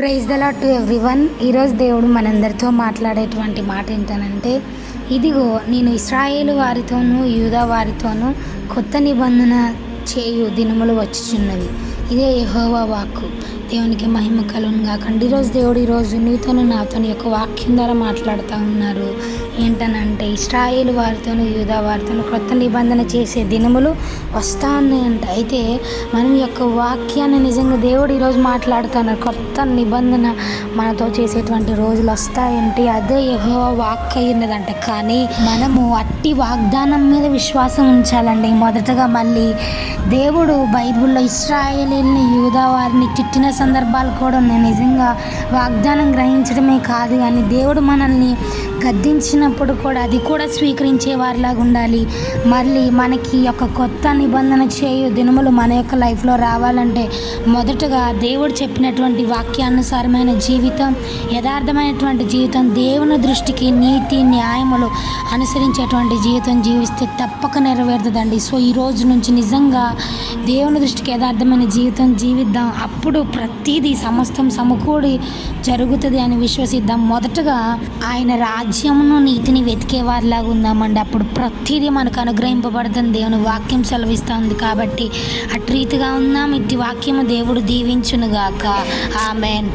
Praise the lord to everyone. ఈరోజు దేవుడు మనందరితో మాట్లాడేటువంటి మాట ఏంటనంటే, ఇదిగో నేను ఇశ్రాయేలు వారితోనూ యూదా వారితోనూ కొత్త నిబంధన చేయు దినములు వచ్చుచున్నవి. ఇదే యెహోవా వాక్కు. దేవునికి మహిమ కలుగును గాక. ఈరోజు దేవుడు నీతోను నాతోని యొక్క వాక్యం ద్వారా మాట్లాడుతూ ఉన్నారు. ఏంటనంటే, ఇశ్రాయేలు వారితోనూ యూదా వారితోనూ కొత్త నిబంధన చేసే దినములు వస్తూ ఉన్నాయంట. అయితే మనం యొక్క వాక్యాన్ని నిజంగా దేవుడు ఈరోజు మాట్లాడుతున్నారు. కొత్త నిబంధన మనతో చేసేటువంటి రోజులు వస్తాయంటే అదే యెహోవా వాక్ అయ్యినదంట. కానీ మనము అట్టి వాగ్దానం మీద విశ్వాసం ఉంచాలండి. మొదటగా మళ్ళీ దేవుడు బైబిల్లో ఇశ్రాయేలీని యూదా వారిని తిట్టిన సందర్భాలు కూడా ఉన్నాయి. నిజంగా వాగ్దానం గ్రహించడమే కాదు, కానీ దేవుడు మనల్ని గద్దించినప్పుడు కూడా అది కూడా స్వీకరించే వారిలాగా ఉండాలి. మళ్ళీ మనకి యొక్క కొత్త నిబంధన చేయు దినములు మన యొక్క లైఫ్లో రావాలంటే మొదటగా దేవుడు చెప్పినటువంటి వాక్యానుసారమైన జీవితం, యథార్థమైనటువంటి జీవితం, దేవుని దృష్టికి నీతి న్యాయములు అనుసరించేటువంటి జీవితం జీవిస్తే తప్పక నెరవేరుతుందండి. సో ఈ రోజు నుంచి నిజంగా దేవుని దృష్టికి యథార్థమైన జీవితం జీవిద్దాం. అప్పుడు ప్రతిదీ సమస్తం సమకూడి జరుగుతుంది అని విశ్వసిద్దాం. మొదటగా ఆయన రాజ్యమును నీతిని వెతికే వారిలాగా ఉందామండి. అప్పుడు ప్రతిదీ మనకు అనుగ్రహింపబడుతుంది. దేవుని వాక్యం సెలవిస్తుంది. కాబట్టి అటు రీతిగా ఉందాం. ఇట్టి వాక్యము దేవుడు దీవించునుగాక. ఆమెన్.